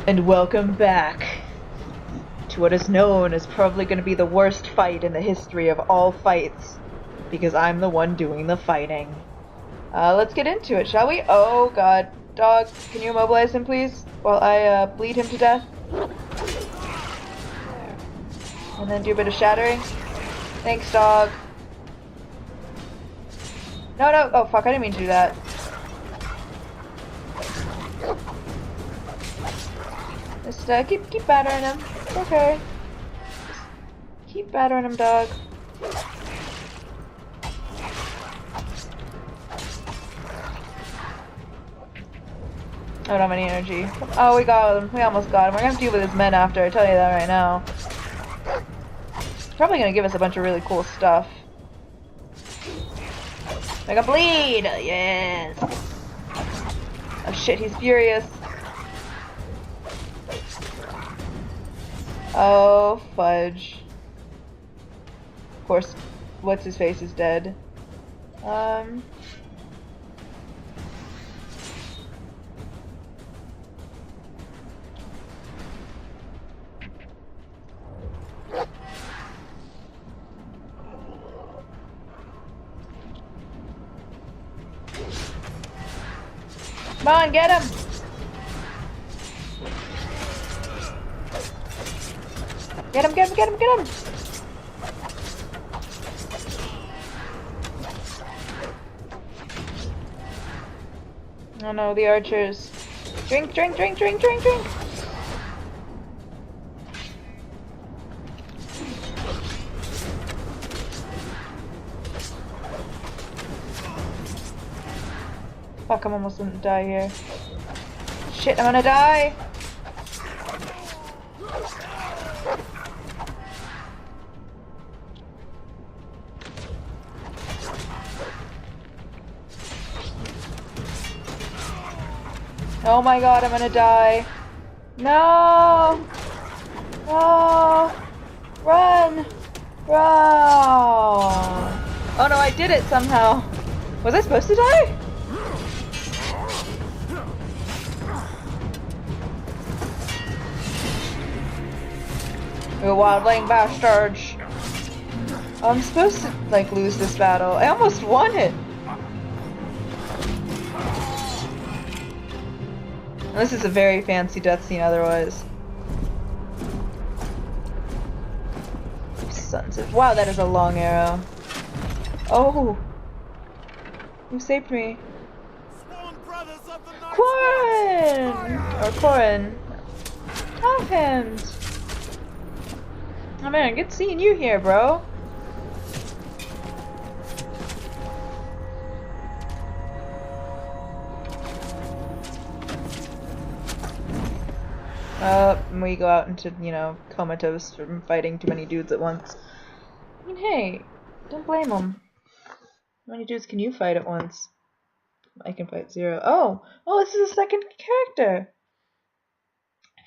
And welcome back to what is known as probably going to be the worst fight in the history of all fights, because I'm the one doing the fighting. Let's get into it, shall we? Oh god. Dog, can you immobilize him please? While I bleed him to death? And then do a bit of shattering. Thanks, dog. No, no, oh fuck, I didn't mean to do that. Just keep battering him. It's okay. Just keep battering him, dog. I don't have any energy. Oh, we got him. We almost got him. We're gonna have to deal with his men after, I tell you that right now. Probably gonna give us a bunch of really cool stuff. Like a bleed! Yes! Oh shit, he's furious. Oh, fudge. Of course, what's-his-face is dead. Come on, get him! Get him, get him, get him, get him! Oh no, the archers. Drink, drink, drink, drink, drink, drink! Fuck, I'm almost gonna die here. Shit, I'm gonna die! Oh my god, I'm gonna die. No! No! Run! Run! Oh no, I did it somehow. Was I supposed to die? You wildling bastards. Oh, I'm supposed to, like, lose this battle. I almost won it! This is a very fancy death scene otherwise. Sons of— wow, that is a long arrow. Oh! You saved me. Quarren! Or Quarren. Offhand. Oh man, good seeing you here, bro. And we go out into, you know, comatose from fighting too many dudes at once. I mean, hey, don't blame them. How many dudes can you fight at once? I can fight 0. Oh! Oh, this is a second character!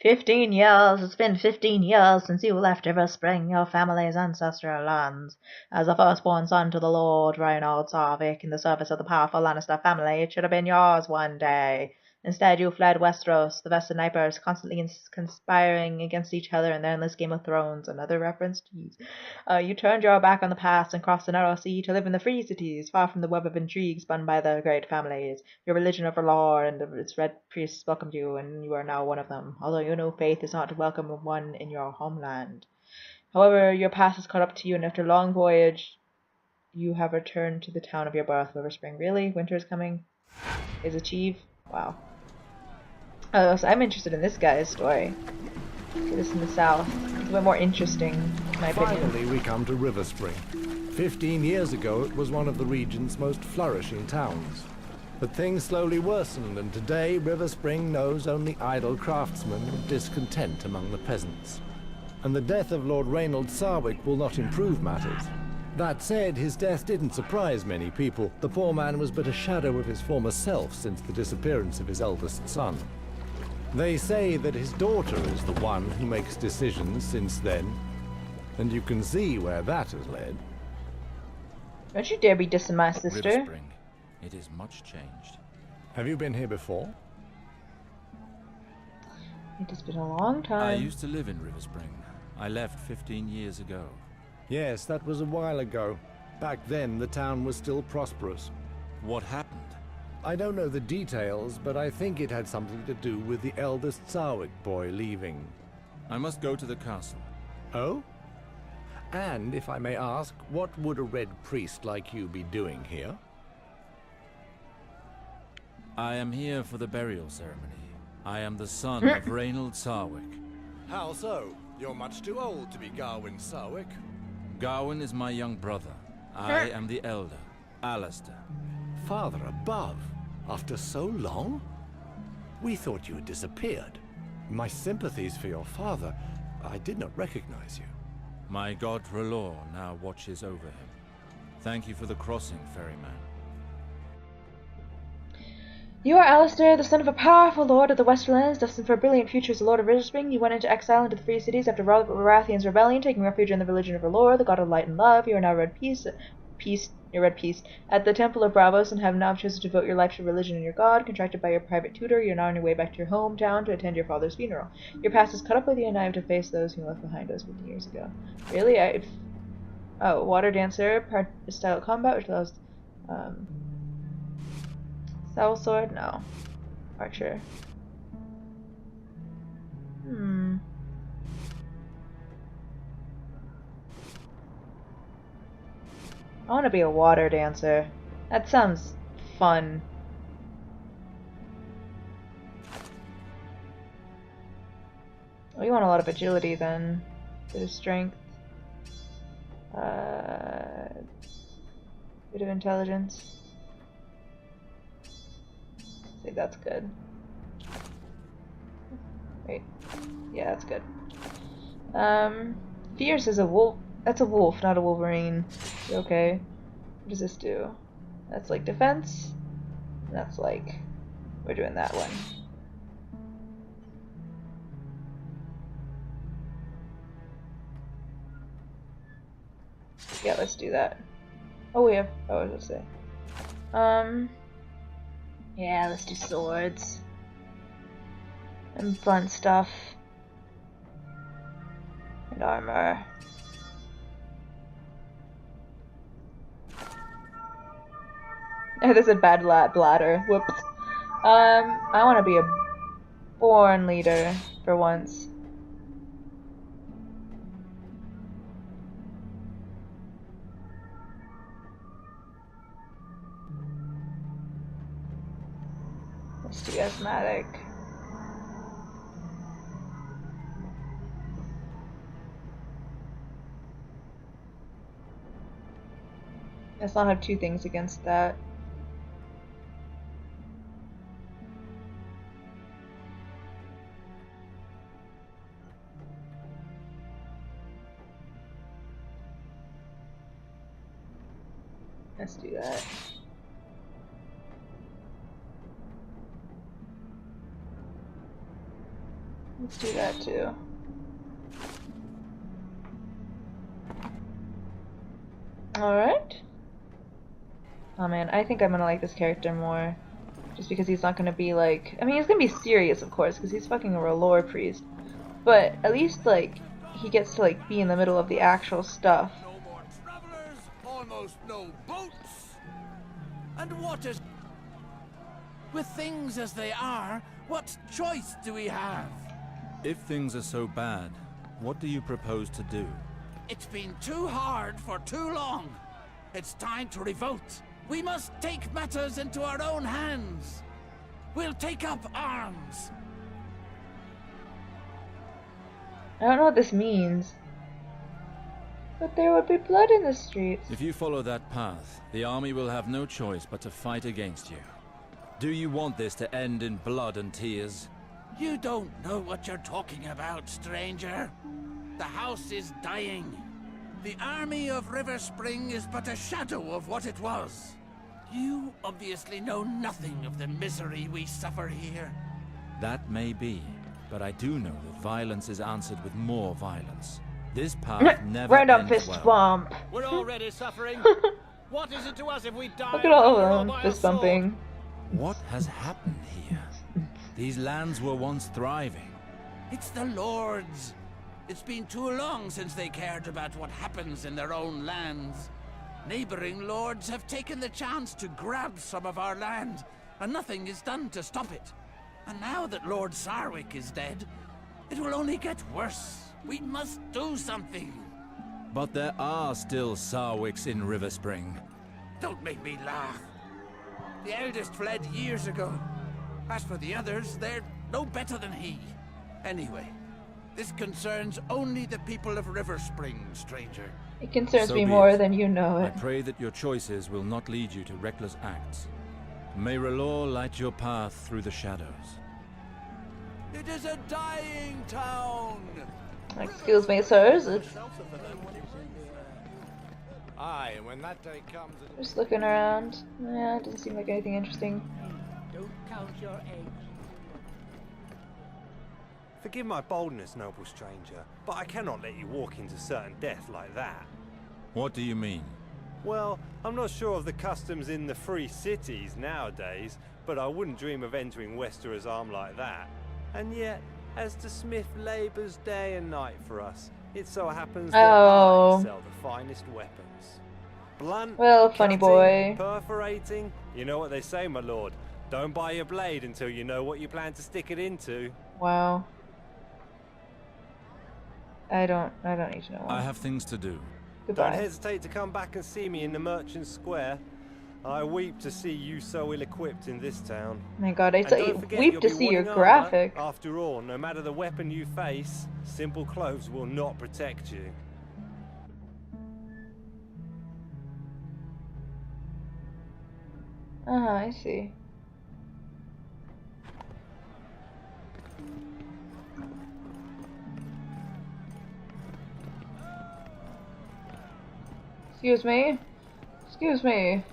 15 years. It's been 15 years since you left River Spring, your family's ancestral lands. As the firstborn son to the Lord Reinald Sarvik in the service of the powerful Lannister family, it should have been yours one day. Instead, you fled Westeros, the vested snipers constantly conspiring against each other in their endless Game of Thrones. Another reference to these. You turned your back on the past and crossed the narrow sea to live in the free cities, far from the web of intrigue spun by the great families. Your religion of Valor and its red priests welcomed you, and you are now one of them, although you know faith is not to welcome one in your homeland. However, your past has caught up to you, and after a long voyage, you have returned to the town of your birth, River Spring. Really? Winter is coming? Is achieve? Wow. Oh, so I'm interested in this guy's story. This in the south. It's a bit more interesting, in my opinion. Finally, we come to River Spring. 15 years ago, it was one of the region's most flourishing towns. But things slowly worsened, and today River Spring knows only idle craftsmen and discontent among the peasants. And the death of Lord Reinald Sarwick will not improve matters. That said, his death didn't surprise many people. The poor man was but a shadow of his former self since the disappearance of his eldest son. They say that his daughter is the one who makes decisions since then, and you can see where that has led. Don't you dare be dissing my sister. River Spring. It is much changed. Have you been here before? It has been a long time. I used to live in River Spring. I left 15 years ago. Yes, that was a while ago. Back then, the town was still prosperous. What happened? I don't know the details, but I think it had something to do with the eldest Sarwick boy leaving. I must go to the castle. Oh? And, if I may ask, what would a red priest like you be doing here? I am here for the burial ceremony. I am the son of Reynold Sarwick. How so? You're much too old to be Garwin Sarwick. Garwin is my young brother. I am the elder, Alistair. Father above? After so long? We thought you had disappeared. My sympathies for your father. I did not recognize you. My god R'hllor now watches over him. Thank you for the crossing, ferryman. You are Alistair, the son of a powerful lord of the Westerlands, destined for a brilliant future as the Lord of Riverspring. You went into exile into the Free Cities after Baratheon's rebellion, taking refuge in the religion of R'hllor, the god of light and love. You are now Red Peace at the Temple of Bravos, and have now chosen to devote your life to religion and your god. Contracted by your private tutor, you are now on your way back to your hometown to attend your father's funeral. Your past is cut up with you, and now you have to face those who left behind us 15 years ago. Really? Oh, Water Dancer, style combat, which allows, Soul Sword? No. Archer. I want to be a water dancer. That sounds fun. Oh, you want a lot of agility then. Bit of strength. Bit of intelligence. See, that's good. Wait. Yeah, that's good. Fierce is a wolf. That's a wolf, not a wolverine. Okay. What does this do? That's like defense. And that's like... We're doing that one. Yeah, let's do that. Oh, we have... Oh, what was I say? Yeah, let's do swords. And fun stuff. And armor. Oh, there's a bad bladder. Whoops. I want to be a born leader for once. Let's do asthmatic. Let's not have two things against that. Let's do that. Let's do that too. Alright. Oh man, I think I'm gonna like this character more. Just because he's not gonna be like... I mean, he's gonna be serious, of course, because he's fucking a R'hllor priest. But at least, like, he gets to, like, be in the middle of the actual stuff. No more travelers, almost no boats. And what is... With things as they are, what choice do we have? If things are so bad, what do you propose to do? It's been too hard for too long. It's time to revolt. We must take matters into our own hands. We'll take up arms. I don't know what this means. But there would be blood in the streets. If you follow that path, the army will have no choice but to fight against you. Do you want this to end in blood and tears? You don't know what you're talking about, stranger. The house is dying. The army of River Spring is but a shadow of what it was. You obviously know nothing of the misery we suffer here. That may be, but I do know that violence is answered with more violence. This path never Right up ends fist well. bump. We're already suffering. What is it to us if we die? Look at all or of them by a fist sword? bumping. What has happened here? These lands were once thriving. It's the lords. It's been too long since they cared about what happens in their own lands. Neighboring lords have taken the chance to grab some of our land, and nothing is done to stop it. And now that Lord Sarwick is dead, it will only get worse. We must do something. But there are still Sarwicks in River Spring. Don't make me laugh. The eldest fled years ago. As for the others, they're no better than he. Anyway, this concerns only the people of River Spring, stranger. It concerns So me be more it. than you know I it. pray that your choices will not lead you to reckless acts. May R'hllor light your path through the shadows. It is a dying town! Excuse me, sirs. It's Aye, and when that day comes... just looking around. Yeah, it doesn't seem like anything interesting. Don't count your eggs. Forgive my boldness, noble stranger, but I cannot let you walk into certain death like that. What do you mean? Well, I'm not sure of the customs in the free cities nowadays, but I wouldn't dream of entering Westeros' arm like that. And yet, as the smith labours day and night for us, it so happens that I sell the finest weapons. Blunt, Well, funny cutting, boy. perforating. You know what they say, my lord. Don't buy your blade until you know what you plan to stick it into. Wow. I don't need to know. I have things to do. Don't Goodbye. hesitate to come back and see me in the Merchant Square. I weep to see you so ill-equipped in this town. My god, I And thought don't you forget weep you'll to be see your wanting armor. graphic. After all, no matter the weapon you face, simple clothes will not protect you. I see. Excuse me. Excuse me.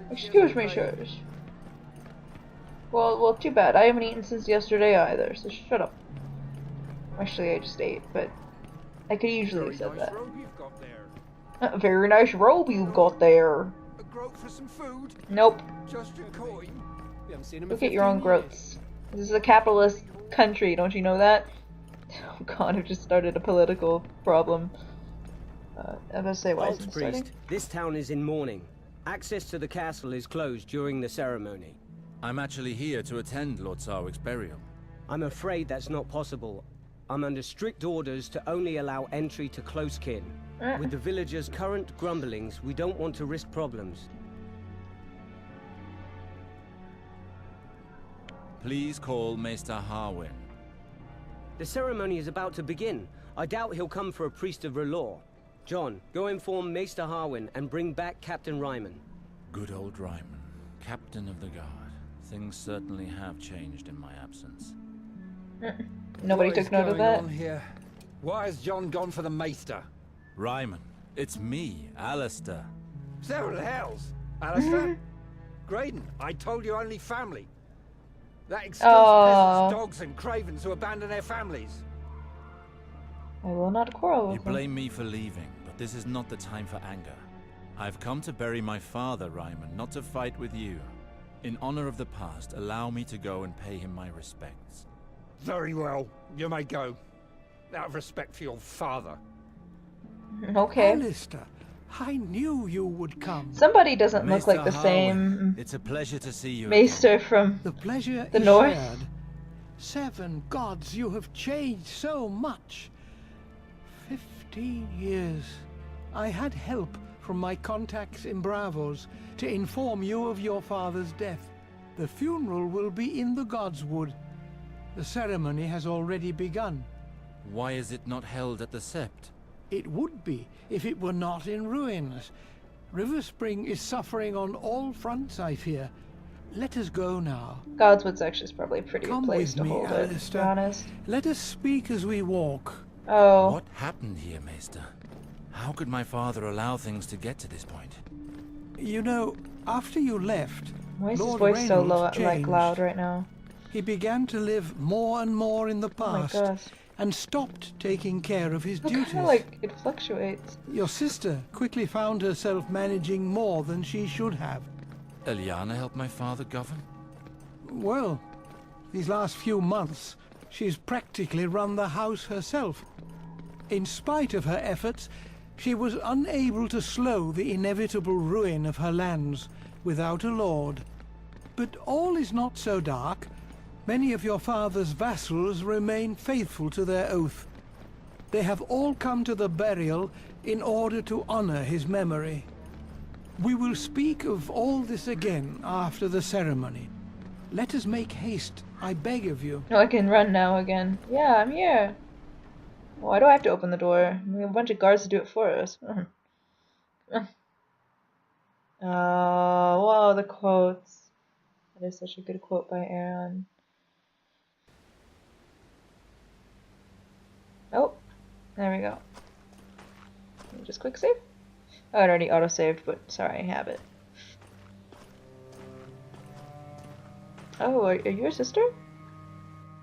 Excuse me, sirs. Well, too bad. I haven't eaten since yesterday either, so shut up. Actually, I just ate, but I could easily have said that. robe you've got there. A very nice robe you've got there. A groat for some food? Nope. Just a coin? We haven't seen him Go get your own groats. This is a capitalist country, don't you know that? Oh god, I've just started a political problem. I must say, why is it starting? Priest, this town is in mourning. Access to the castle is closed during the ceremony. I'm actually here to attend Lord Sarwick's burial. I'm afraid that's not possible. I'm under strict orders to only allow entry to close kin. With the villagers' current grumblings, we don't want to risk problems. Please call Maester Harwin. The ceremony is about to begin. I doubt he'll come for a priest of R'hllor. John, go inform Maester Harwin and bring back Captain Ryman. Good old Ryman, Captain of the Guard. Things certainly have changed in my absence. Nobody What took is note of going that. on here? Why has John gone for the Maester? Ryman, it's me, Alistair. Several hells. Alistair? Graydon, I told you only family. That excuse peasants, dogs and cravens who abandon their families. I will not quarrel You with him. blame me for leaving, but this is not the time for anger. I've come to bury my father, Ryman, not to fight with you. In honor of the past, allow me to go and pay him my respects. Very well, you may go. Out of respect for your father. Okay. Alistair, I knew you would come. Somebody doesn't look Maester like the Harwin, same it's a pleasure to see you Maester again. from The pleasure the is north. shared. 7 gods, you have changed so much. 15 years. I had help from my contacts in Bravos to inform you of your father's death. The funeral will be in the Godswood. The ceremony has already begun. Why is it not held at the Sept? It would be if it were not in ruins. River Spring is suffering on all fronts, I fear. Let us go now. Godswood's actually probably a pretty Come good place with to me, hold it, to be Alistair. honest. Let us speak as we walk. Oh, What happened here, Maester? How could my father allow things to get to this point? You know, after you left, why is his Lord voice so low, Raindrops like changed. loud right now? He began to live more and more in the Oh my past gosh. and stopped taking care of his Look duties. how like it fluctuates. Your sister quickly found herself managing more than she should have. Eliana helped my father govern? Well, these last few months, She's practically run the house herself. In spite of her efforts, she was unable to slow the inevitable ruin of her lands without a lord. But all is not so dark. Many of your father's vassals remain faithful to their oath. They have all come to the burial in order to honor his memory. We will speak of all this again after the ceremony. Let us make haste, I beg of you. Oh, I can run now again. Yeah, I'm here. Why do I have to open the door? We have a bunch of guards to do it for us. Whoa, the quotes. That is such a good quote by Aaron. Oh, there we go. Let me just quick save. Oh, it already auto-saved, but sorry, I have it. Oh, are you a sister?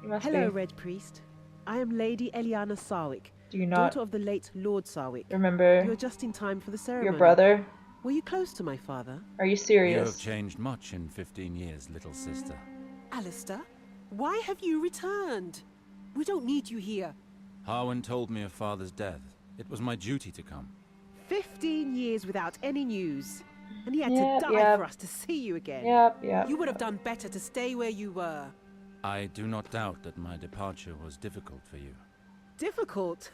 You must Hello, be. Red Priest. I am Lady Eliana Sarwick, Do you not daughter of the late Lord Sarwick. remember You're just in time for the ceremony. your brother? Were you close to my father? Are you You serious? have changed much in 15 years, little sister. Alistair, why have you returned? We don't need you here. Harwin told me of father's death. It was my duty to come. 15 years without any news. And he had Yep, to die yep. for us to see you again. Yep. You would have done better to stay where you were. I do not doubt that my departure was difficult for you. Difficult?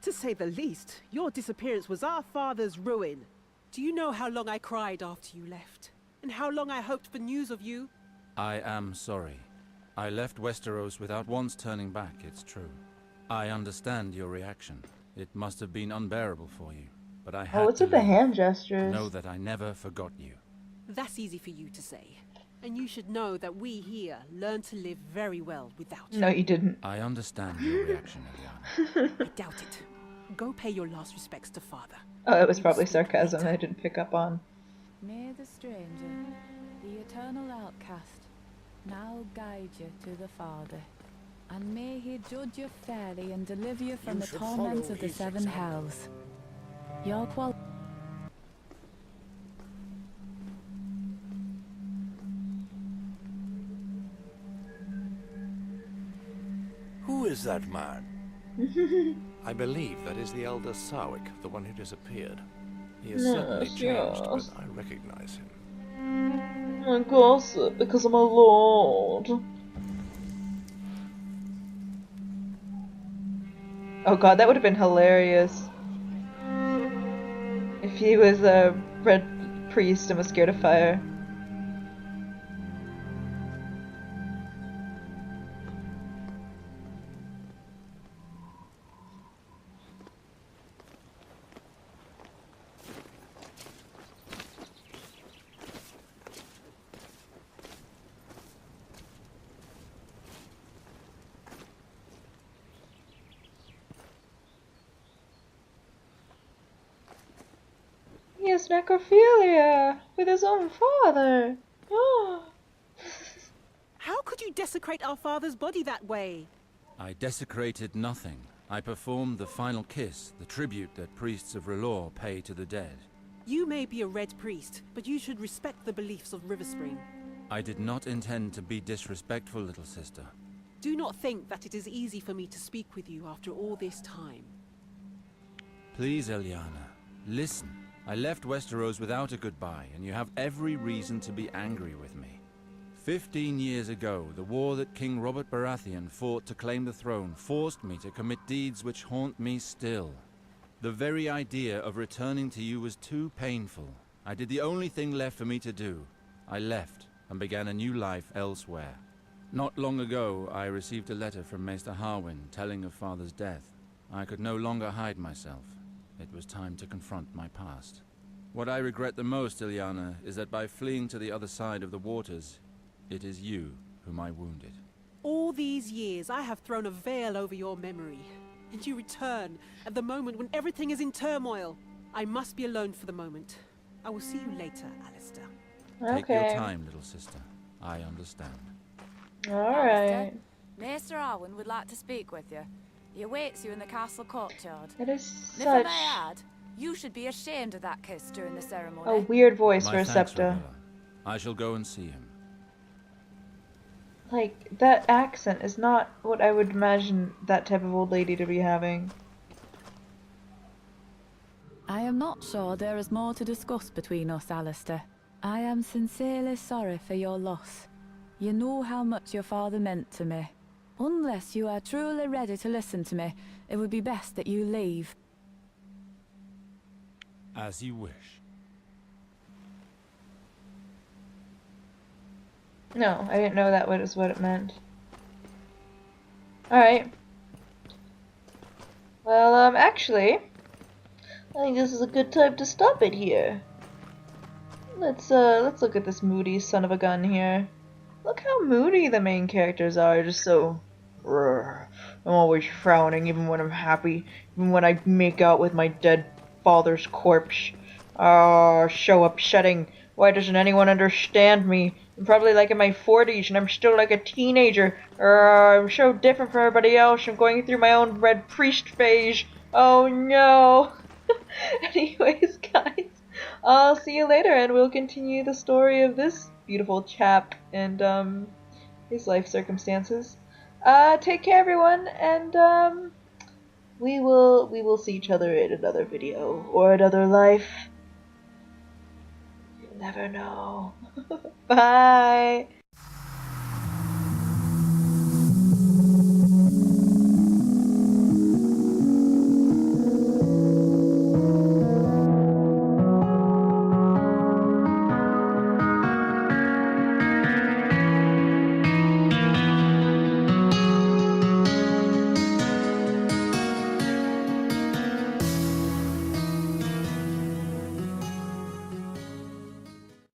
To say the least. Your disappearance was our father's ruin. Do you know how long I cried after you left? And how long I hoped for news of you? I am sorry. I left Westeros without once turning back, it's true. I understand your reaction. It must have been unbearable for you. But I had Oh, what's to with the leave. hand gestures? Know that I never forgot you. That's easy for you to say. And you should know that we here learn to live very well without you. No, you didn't. I understand your reaction, Eliana. I doubt it. Go pay your last respects to father. Oh, it was We'll probably speak sarcasm later. I didn't pick up on. May the stranger, the eternal outcast, now guide you to the Father. And may he judge you fairly and deliver you from the torments of the seven hells. Your qual- Who is that man? I believe that is the elder Sarwick, the one who disappeared. He is Yes, certainly changed, yes. but I recognize him. I gossip because I'm a lord. Oh god, that would have been hilarious. If he was a red priest and was scared of fire. He has necrophilia with his own father. Oh. How could you desecrate our father's body that way? I desecrated nothing. I performed the final kiss, the tribute that priests of R'hllor pay to the dead. You may be a red priest, but you should respect the beliefs of Riverspring. I did not intend to be disrespectful, little sister. Do not think that it is easy for me to speak with you after all this time. Please, Eliana, listen. I left Westeros without a goodbye, and you have every reason to be angry with me. 15 years ago, the war that King Robert Baratheon fought to claim the throne forced me to commit deeds which haunt me still. The very idea of returning to you was too painful. I did the only thing left for me to do. I left and began a new life elsewhere. Not long ago, I received a letter from Maester Harwin telling of Father's death. I could no longer hide myself. It was time to confront my past. What I regret the most, Eliana, is that by fleeing to the other side of the waters, it is you whom I wounded. All these years, I have thrown a veil over your memory. And you return at the moment when everything is in turmoil. I must be alone for the moment. I will see you later, Alistair. Take your time, little sister. I understand. Alright. Maester Arwen would like to speak with you. He awaits you in the castle courtyard. It is And if I such may add, you should be ashamed of that kiss during the ceremony. a weird voice My for a thanks, Septa. Rhaenyra. I shall go and see him. Like, that accent is not what I would imagine that type of old lady to be having. I am not sure there is more to discuss between us, Alistair. I am sincerely sorry for your loss. You know how much your father meant to me. Unless you are truly ready to listen to me, it would be best that you leave. As you wish. No, I didn't know that was what it meant. Alright. Well, actually, I think this is a good time to stop it here. Let's look at this moody son of a gun here. Look how moody the main characters are, just so... I'm always frowning, even when I'm happy, even when I make out with my dead father's corpse. So upsetting. Why doesn't anyone understand me? I'm probably like in my 40s and I'm still like a teenager. I'm so different from everybody else. I'm going through my own red priest phase. Oh no. Anyways, guys, I'll see you later and we'll continue the story of this beautiful chap and his life circumstances. Take care everyone, and we will see each other in another video or another life. You'll never know. Bye.